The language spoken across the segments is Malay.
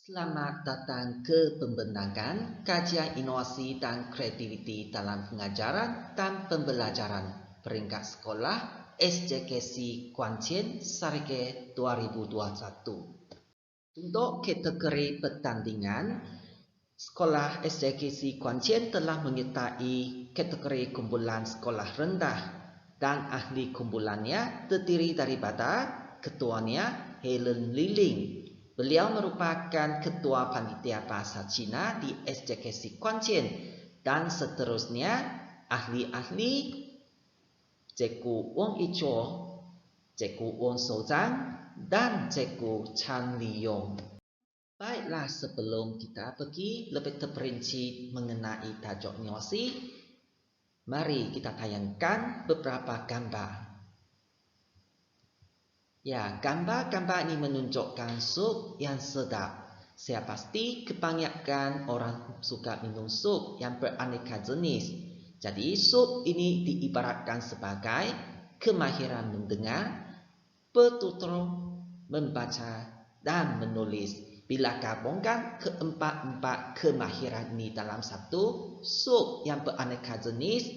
Selamat datang ke pembentangan kajian inovasi dan kreativiti dalam pengajaran dan pembelajaran peringkat sekolah SJKC Kuantian Sarike 2021. Untuk kategori pertandingan, sekolah SJKC Kuantian telah menyertai kategori kumpulan sekolah rendah dan ahli kumpulannya terdiri daripada ketuanya Helen Liling. Beliau merupakan ketua panitia bahasa Cina di SJKC Kuantian dan seterusnya ahli-ahli Cikgu Wong Icho, Cikgu Wong Souzang, dan Cikgu Chan Liyong. Baiklah, sebelum kita pergi lebih terperinci mengenai tajuk inovasi, mari kita tayangkan beberapa gambar. Ya, gambar-gambar ini menunjukkan sup yang sedap. Saya pasti kebanyakan orang suka minum sup yang beraneka jenis. Jadi sup ini diibaratkan sebagai kemahiran mendengar, bertutur, membaca, dan menulis. Bila gabungkan keempat-empat kemahiran ini dalam satu sup yang beraneka jenis,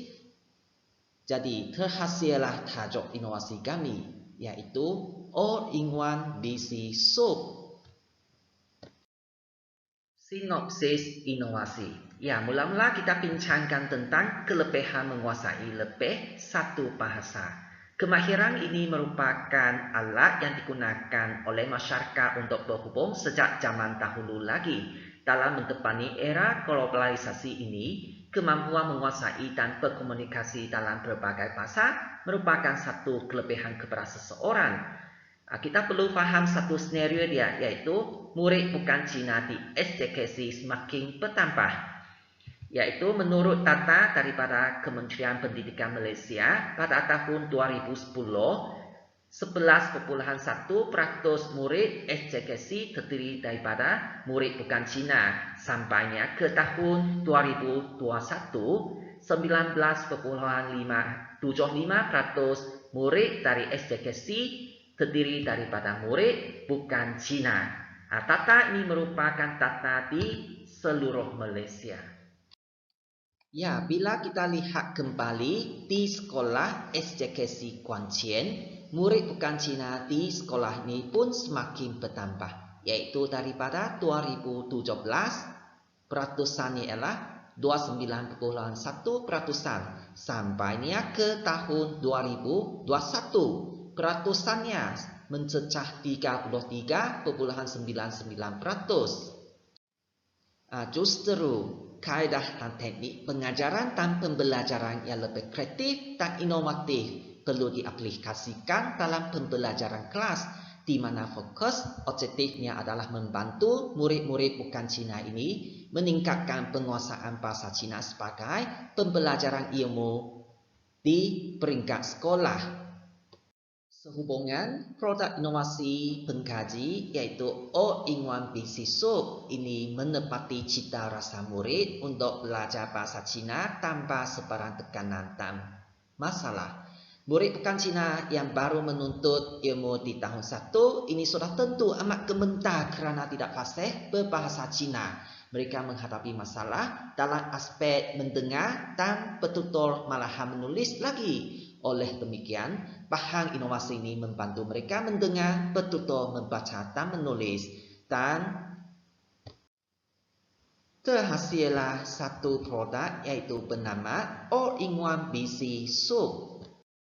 jadi terhasillah tajuk inovasi kami, yaitu All-in-One BC Soup. Sinopsis inovasi. Ya, mula-mula kita bincangkan tentang kelebihan menguasai lebih satu bahasa. Kemahiran ini merupakan alat yang digunakan oleh masyarakat untuk berhubung sejak zaman dahulu lagi. Dalam mentepani era globalisasi ini, kemampuan menguasai dan berkomunikasi dalam berbagai bahasa merupakan satu kelebihan kepada seseorang. Kita perlu faham satu senario dia, yaitu murid bukan Cina di SJKC semakin bertambah. Yaitu menurut data daripada Kementerian Pendidikan Malaysia pada tahun 2010, 11,1% murid SJKC terdiri daripada murid bukan Cina. Sampainya ke tahun 2021, 19,75% murid dari SJKC terdiri daripada murid bukan Cina. Data ini merupakan data di seluruh Malaysia. Ya, bila kita lihat kembali di sekolah SJKC Kuantian, murid bukan Cina di sekolah ini pun semakin bertambah, yaitu daripada 2017 peratusannya ialah 29,1%, sampainya ke tahun 2021 peratusannya mencecah 33,99%. Justru kaedah dan teknik pengajaran dan pembelajaran yang lebih kreatif dan inovatif perlu diaplikasikan dalam pembelajaran kelas, di mana fokus objektifnya adalah membantu murid-murid bukan Cina ini meningkatkan penguasaan bahasa Cina sebagai pembelajaran ilmu di peringkat sekolah. Sehubungan produk inovasi pengkaji yaitu All-in-One BC Soup ini menepati cita rasa murid untuk belajar bahasa Cina tanpa sebarang tekanan dan masalah. Murid bukan Cina yang baru menuntut ilmu di tahun 1 ini sudah tentu amat gementar kerana tidak fasih berbahasa Cina. Mereka menghadapi masalah dalam aspek mendengar dan bertutur malahan menulis lagi. Oleh demikian, bahan inovasi ini membantu mereka mendengar, bertutur, membaca dan menulis. Dan terhasillah satu produk yaitu bernama All-in-One BC Soup.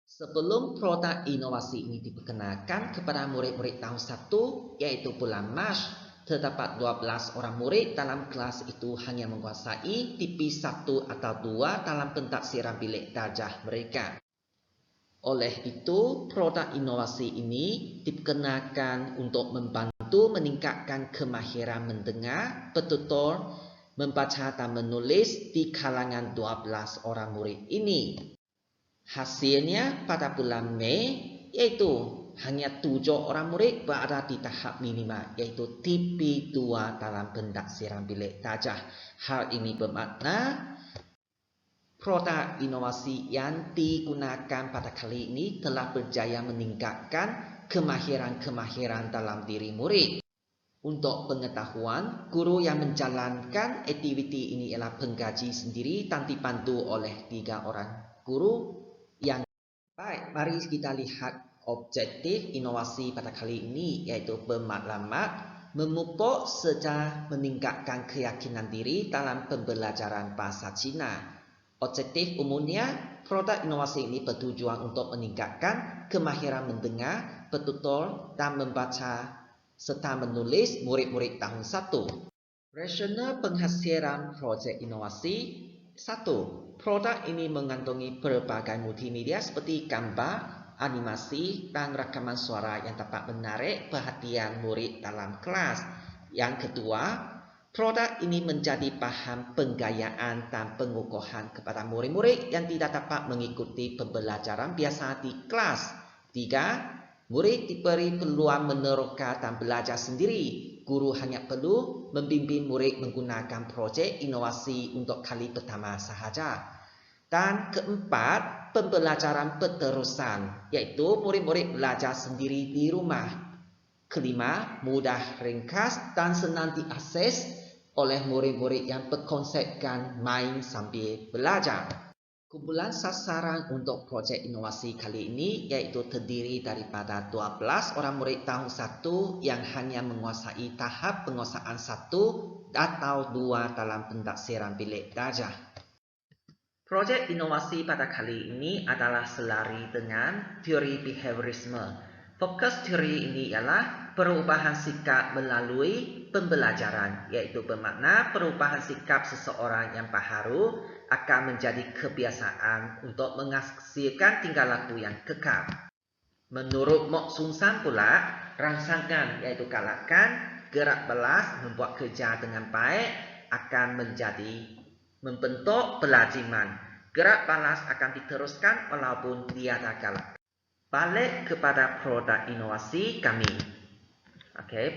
Sebelum produk inovasi ini diperkenalkan kepada murid-murid tahun 1 yaitu bulan Mac, terdapat 12 orang murid dalam kelas itu hanya menguasai tipis 1 atau 2 dalam pentaksiran bilik darjah mereka. Oleh itu, produk inovasi ini diperkenalkan untuk membantu meningkatkan kemahiran mendengar, bertutur, membaca dan menulis di kalangan 12 orang murid ini. Hasilnya pada bulan Mei, yaitu hanya 7 orang murid berada di tahap minimal, yaitu TP2 dalam pentaksiran bilik darjah. Hal ini bermakna produk inovasi yang digunakan pada kali ini telah berjaya meningkatkan kemahiran-kemahiran dalam diri murid. Untuk pengetahuan, guru yang menjalankan aktiviti ini ialah pengkaji sendiri dan dibantu oleh 3 orang guru yang baik. Mari kita lihat objektif inovasi pada kali ini, iaitu bermaklumat, memupuk serta meningkatkan keyakinan diri dalam pembelajaran bahasa Cina. Objektif umumnya, produk inovasi ini bertujuan untuk meningkatkan kemahiran mendengar, bertutur dan membaca serta menulis murid-murid tahun 1. Rasional penghasilan projek inovasi 1. Produk ini mengandungi berbagai multimedia seperti gambar, animasi, dan rekaman suara yang dapat menarik perhatian murid dalam kelas. Yang kedua, produk ini menjadi bahan penggayaan dan pengukuhan kepada murid-murid yang tidak dapat mengikuti pembelajaran biasa di kelas. 3. Murid diberi peluang meneroka dan belajar sendiri. Guru hanya perlu membimbing murid menggunakan projek inovasi untuk kali pertama sahaja. Dan keempat, pembelajaran berterusan, iaitu murid-murid belajar sendiri di rumah. Kelima, mudah, ringkas dan senang diakses oleh murid-murid yang berkonsepkan main sambil belajar. Kumpulan sasaran untuk projek inovasi kali ini iaitu terdiri daripada 12 orang murid tahun 1 yang hanya menguasai tahap penguasaan 1 atau 2 dalam pendaksiran bilik darjah. Projek inovasi pada kali ini adalah selari dengan teori behaviorisme. Fokus teori ini ialah perubahan sikap melalui pembelajaran, iaitu bermakna perubahan sikap seseorang yang baharu akan menjadi kebiasaan untuk menghasilkan tingkah laku yang kekal. Menurut Mok Sung San pula, rangsangan iaitu galakan, gerak balas, membuat kerja dengan baik akan menjadi membentuk pelaziman. Gerak balas akan diteruskan walaupun tiada galak. Balik kepada produk inovasi kami.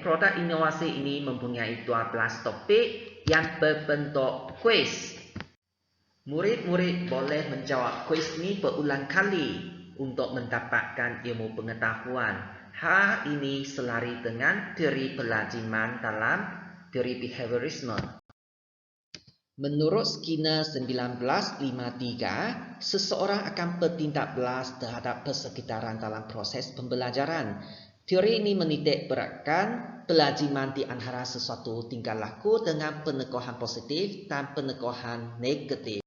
Produk inovasi ini mempunyai 12 topik yang berbentuk kuis. Murid-murid boleh menjawab kuis ini berulang kali untuk mendapatkan ilmu pengetahuan. Hal ini selari dengan teori pelaziman dalam teori behaviorisme. Menurut Skinner 1953, seseorang akan bertindak balas terhadap persekitaran dalam proses pembelajaran. Teori ini menitik beratkan pelaziman di antara sesuatu tingkah laku dengan peneguhan positif dan peneguhan negatif.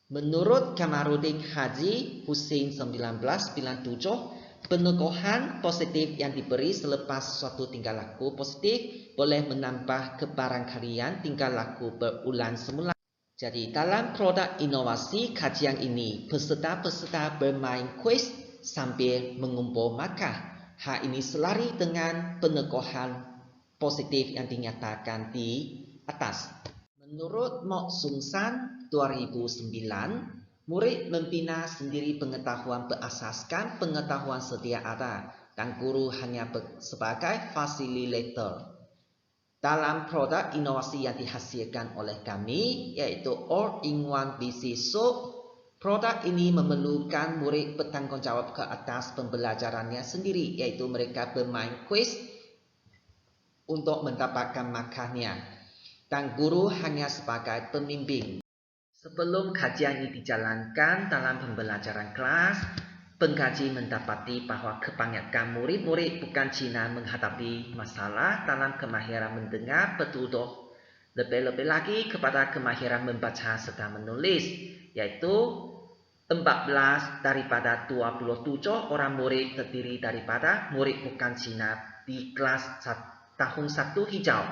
Menurut Kamarudin Haji Hussein 1997, peneguhan positif yang diberi selepas suatu tingkah laku positif boleh menambah kebarangkalian tingkah laku berulang semula. Jadi dalam produk inovasi kajian ini, peserta-peserta bermain kuis sambil mengumpul markah. Hal ini selari dengan peneguhan positif yang dinyatakan di atas. Menurut Mok Sung San 2009, murid membina sendiri pengetahuan berasaskan pengetahuan sedia ada dan guru hanya sebagai fasilitator. Dalam produk inovasi yang dihasilkan oleh kami, yaitu All-in-One BC Soup, produk ini memerlukan murid bertanggungjawab ke atas pembelajarannya sendiri, yaitu mereka bermain kuis untuk mendapatkan markahnya, dan guru hanya sebagai pembimbing. Sebelum kajian ini dijalankan dalam pembelajaran kelas, pengkaji mendapati bahawa kebanyakan murid-murid bukan Cina menghadapi masalah dalam kemahiran mendengar bertutur, lebih-lebih lagi kepada kemahiran membaca serta menulis, yaitu 14 daripada 27 orang murid terdiri daripada murid bukan Cina di kelas tahun 1 hijau.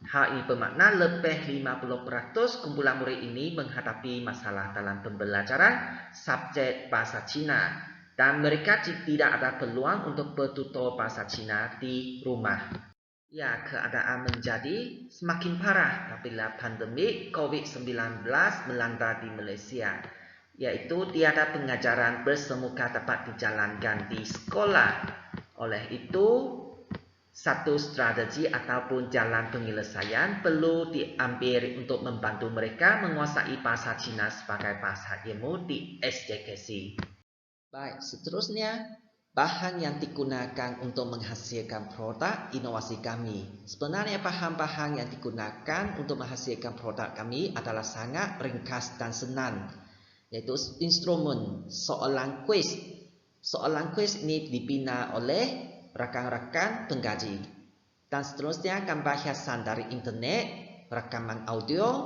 Hal ini bermakna lebih 50% kumpulan murid ini menghadapi masalah dalam pembelajaran subjek bahasa Cina dan mereka tidak ada peluang untuk bertutur bahasa Cina di rumah. Ya, keadaan menjadi semakin parah apabila pandemik COVID-19 melanda di Malaysia, yaitu tiada pengajaran bersemuka dapat dijalankan di sekolah. Oleh itu, satu strategi ataupun jalan penyelesaian perlu diambil untuk membantu mereka menguasai bahasa Cina sebagai bahasa ilmu di SJKC. Baik, seterusnya bahan yang digunakan untuk menghasilkan produk inovasi kami. Sebenarnya bahan-bahan yang digunakan untuk menghasilkan produk kami adalah sangat ringkas dan senang, yaitu instrumen soalan kuis. Soalan kuis ini dibina oleh rakan-rakan pengkaji. Dan seterusnya gambar hiasan dari internet, rekaman audio,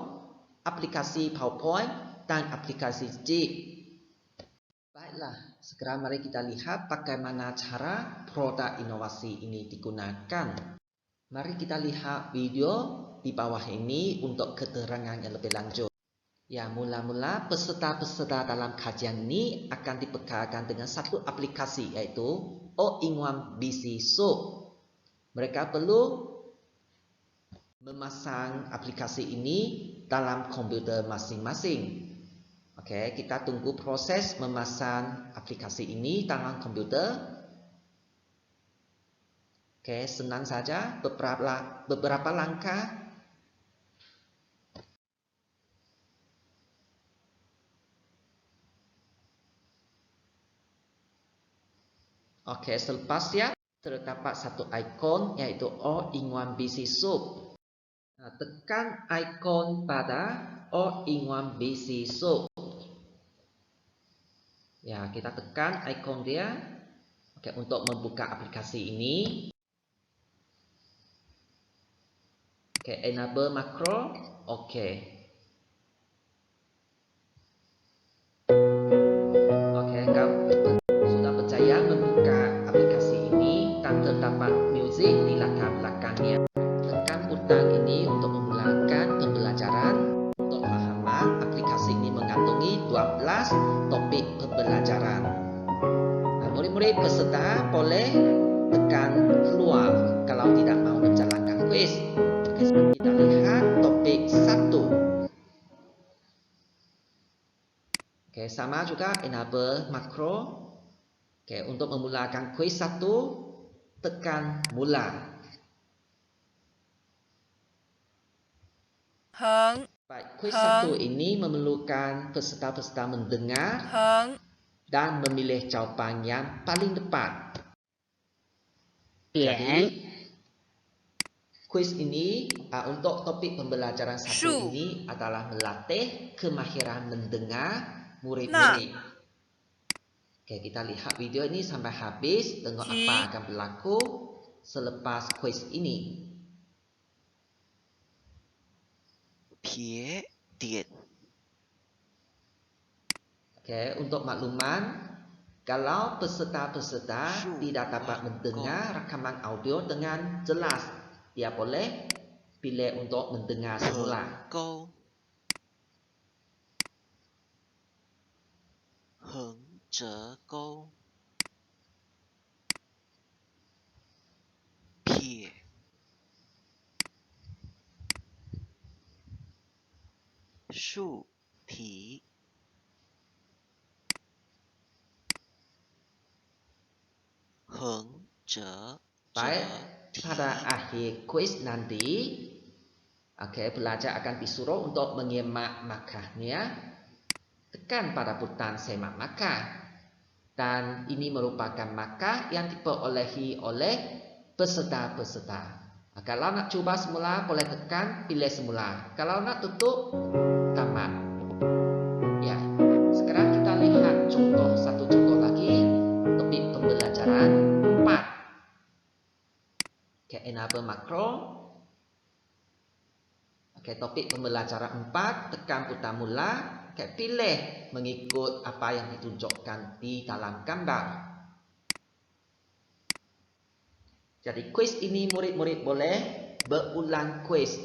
aplikasi PowerPoint, dan aplikasi Jig. Baiklah, sekarang mari kita lihat bagaimana cara produk inovasi ini digunakan. Mari kita lihat video di bawah ini untuk keterangan yang lebih lanjut. Ya, mula-mula peserta-peserta dalam kajian ini akan dibekalkan dengan satu aplikasi, yaitu All-in-one BC Soup. Mereka perlu memasang aplikasi ini dalam komputer masing-masing. Oke, kita tunggu proses memasang aplikasi ini dalam komputer. Oke, senang saja, beberapa langkah. Oke, selepas siap, terdapat satu ikon yaitu All-in-one BC Soup. Nah, tekan ikon pada All-in-one BC Soup. Ya, kita tekan ikon dia. Oke, untuk membuka aplikasi ini. Oke, enable makro. Oke. Oke, kamu sudah berjaya membuka aplikasi ini dan terdapat musik di latar belakangnya. Tekan butang ini untuk memulakan pembelajaran. Untuk pemahaman, aplikasi ini mengandungi 12 topik pembelajaran. Nah, murid-murid peserta boleh tekan keluar kalau tidak mau menjalankan kuis. Kita lihat topik 1. Oke, sama juga enable makro. Oke, untuk memulakan kuis 1, tekan mula. Baik, kuis 1 ini memerlukan peserta-peserta mendengar dan memilih jawaban yang paling tepat. Jadi, kuis ini untuk topik pembelajaran 1 ini adalah melatih kemahiran mendengar murid-murid. Oke, kita lihat video ini sampai habis. Tengok apa akan berlaku selepas kuis ini. Oke, untuk makluman, kalau peserta-peserta tidak dapat mendengar rekaman audio dengan jelas, dia boleh pilih untuk mendengar semula. Baik, pada akhir kuis nanti, pelajar akan disuruh untuk menyemak markahnya. Tekan pada butang semak markah. Dan ini merupakan markah yang diperolehi oleh peserta-peserta. Kalau nak cuba semula, boleh tekan pilih semula. Kalau nak tutup, tamat. Ya, sekarang kita lihat satu contoh lagi. Topik pembelajaran 4. Oke, enable makro. Oke, topik pembelajaran 4, tekan butang mula. Oke, pilih mengikut apa yang ditunjukkan di dalam gambar. Jadi kuis ini murid-murid boleh berulang kuis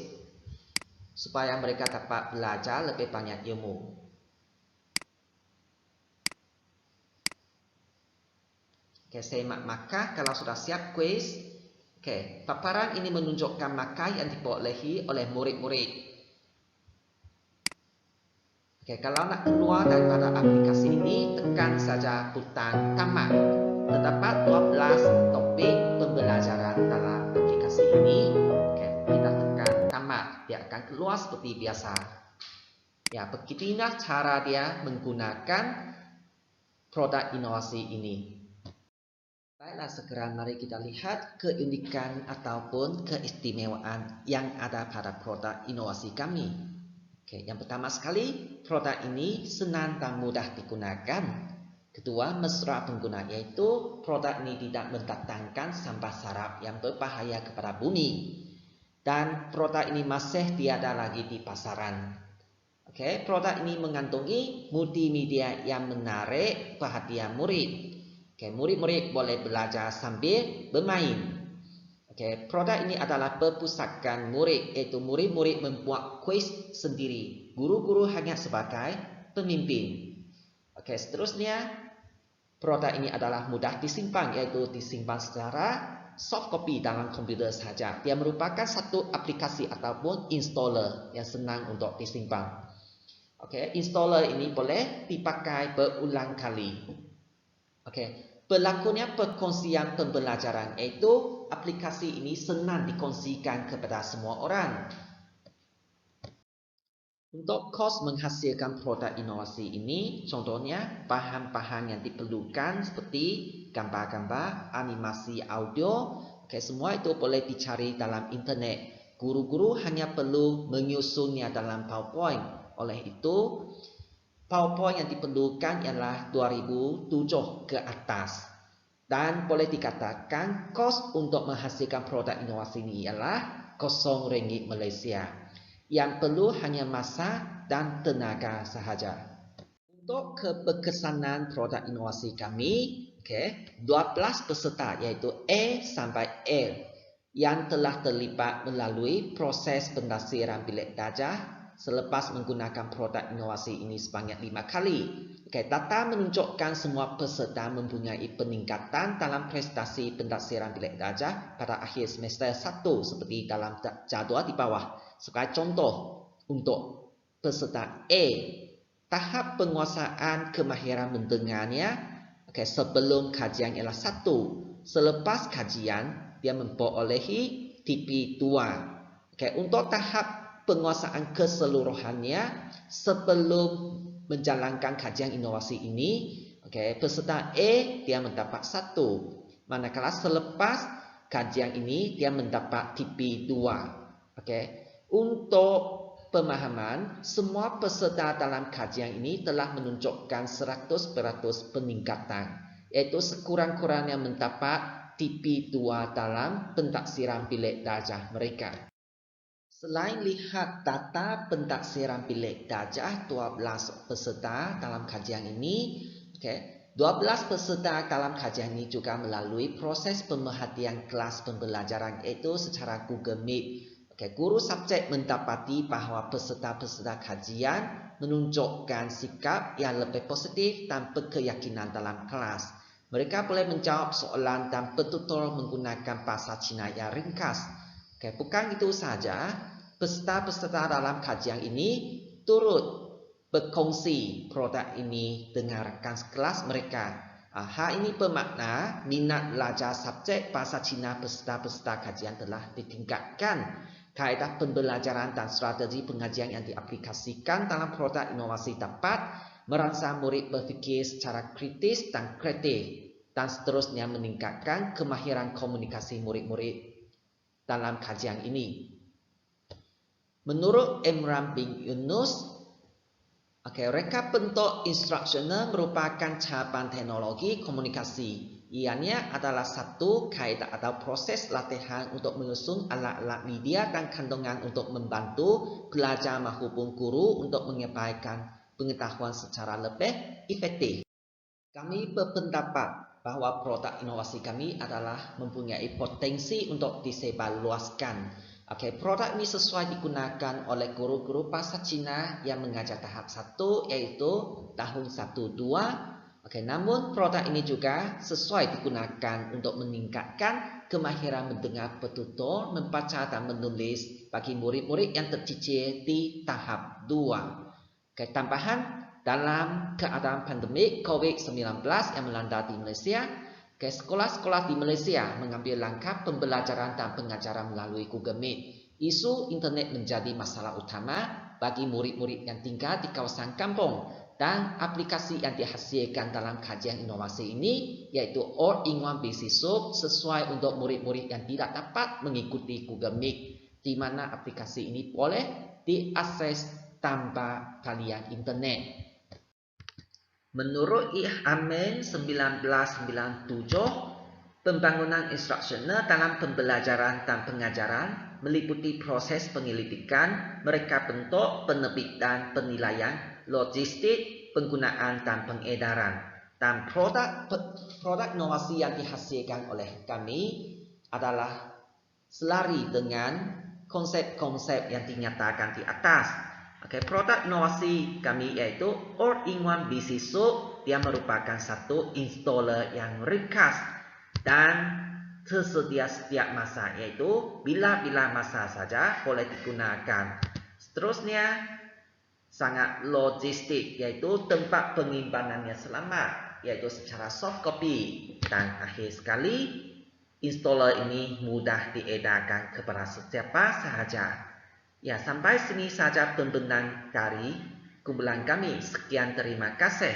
supaya mereka dapat belajar lebih banyak ilmu. Oke, semak markah kalau sudah siap kuis. Oke, paparan ini menunjukkan markah yang diperolehi oleh murid-murid. Oke, kalau nak keluar daripada aplikasi ini, tekan saja butang tamat. Terdapat 12 topik pembelajaran dalam aplikasi ini. Oke, kita tekan tamat. Dia akan keluar seperti biasa. Ya, begitulah cara dia menggunakan produk inovasi ini. Baiklah, segera mari kita lihat keunikan ataupun keistimewaan yang ada pada produk inovasi kami. Oke, yang pertama sekali, produk ini senang dan mudah digunakan. Kedua, mesra pengguna, yaitu produk ini tidak mendatangkan sampah sarap yang berbahaya kepada bumi. Dan produk ini masih tiada lagi di pasaran. Oke, produk ini mengandungi multimedia yang menarik perhatian murid. Oke, murid-murid boleh belajar sambil bermain. Oke, produk ini adalah perpustakaan murid, yaitu murid-murid membuat kuis sendiri. Guru-guru hanya sebagai pemimpin. Oke, seterusnya produk ini adalah mudah disimpan, yaitu disimpan secara soft copy dalam komputer saja. Dia merupakan satu aplikasi ataupun installer yang senang untuk disimpan. Oke, installer ini boleh dipakai berulang kali. Oke, berlakunya perkongsian pembelajaran, yaitu aplikasi ini senang dikongsikan kepada semua orang. Untuk kos menghasilkan produk inovasi ini, contohnya bahan-bahan yang diperlukan seperti gambar-gambar, animasi audio, oke, semua itu boleh dicari dalam internet. Guru-guru hanya perlu menyusunnya dalam PowerPoint. Oleh itu, PowerPoint yang diperlukan ialah 2007 ke atas. Dan boleh dikatakan kos untuk menghasilkan produk inovasi ini ialah RM0 Malaysia. Yang perlu hanya masa dan tenaga sahaja. Untuk keberkesanan produk inovasi kami, 12 peserta iaitu A sampai L yang telah terlibat melalui proses pendasiran bilik darjah selepas menggunakan produk inovasi ini sebanyak 5 kali. Data menunjukkan semua peserta mempunyai peningkatan dalam prestasi pendasiran bilik darjah pada akhir semester 1 seperti dalam jadual di bawah. Sebagai contoh, untuk peserta A, tahap penguasaan kemahiran mendengarnya sebelum kajian ialah 1. Selepas kajian, dia memperolehi TP 2. Untuk tahap penguasaan keseluruhannya sebelum menjalankan kajian inovasi ini, peserta A dia mendapat 1, manakala selepas kajian ini dia mendapat TP 2. Untuk pemahaman, semua peserta dalam kajian ini telah menunjukkan 100% peningkatan, yaitu sekurang-kurangnya mendapat TP 2 dalam pentaksiran bilik darjah mereka. Selain lihat data pentaksiran bilik darjah 12 peserta dalam kajian ini, 12 peserta dalam kajian ini juga melalui proses pemerhatian kelas pembelajaran, yaitu secara Google Meet. Guru subjek mendapati bahawa peserta-peserta kajian menunjukkan sikap yang lebih positif dan berkeyakinan dalam kelas. Mereka boleh menjawab soalan dan bertutur menggunakan bahasa Cina yang ringkas. Bukan itu saja, peserta-peserta dalam kajian ini turut berkongsi produk ini dengan rakan kelas mereka. Hal ini bermakna minat belajar subjek bahasa Cina peserta-peserta kajian telah ditingkatkan. Kaedah pembelajaran dan strategi pengajian yang diaplikasikan dalam produk inovasi dapat merangsang murid berfikir secara kritis dan kreatif dan seterusnya meningkatkan kemahiran komunikasi murid-murid dalam kajian ini. Menurut Imran bin Yunus, reka bentuk instruksional merupakan cabaran teknologi komunikasi. Ianya adalah satu kaedah atau proses latihan untuk menyusun alat-alat media dan kandungan untuk membantu pelajar maupun guru untuk menyampaikan pengetahuan secara lebih efektif. Kami berpendapat bahawa produk inovasi kami adalah mempunyai potensi untuk disebarluaskan. Produk ini sesuai digunakan oleh guru-guru bahasa Cina yang mengajar tahap 1 iaitu tahun 1-2. Namun produk ini juga sesuai digunakan untuk meningkatkan kemahiran mendengar bertutur, membaca dan menulis bagi murid-murid yang tercicir di tahap 2. Tambahan, dalam keadaan pandemik COVID-19 yang melanda di Malaysia, sekolah-sekolah di Malaysia mengambil langkah pembelajaran dan pengajaran melalui Google Meet. Isu internet menjadi masalah utama bagi murid-murid yang tinggal di kawasan kampung Dan aplikasi yang dihasilkan dalam kajian inovasi ini yaitu All-in-One Basic Soup sesuai untuk murid-murid yang tidak dapat mengikuti Google Meet, di mana aplikasi ini boleh diakses tanpa talian internet. Menurut Amen 1997, pembangunan instruksional dalam pembelajaran dan pengajaran meliputi proses penyelidikan, mereka bentuk, penerbitan, penilaian, logistik, penggunaan dan pengedaran. Dan produk inovasi yang dihasilkan oleh kami adalah selari dengan konsep-konsep yang dinyatakan di atas. Produk inovasi kami yaitu All-in-One Basic Soup. Dia merupakan satu installer yang ringkas dan tersedia setiap masa, yaitu bila-bila masa saja boleh digunakan. Seterusnya, sangat logistik, yaitu tempat penyimpanannya selamat, yaitu secara soft copy. Dan akhir sekali, installer ini mudah diedarkan kepada sesiapa sahaja. Ya, sampai sini saja pembenaran dari kumpulan kami. Sekian, terima kasih.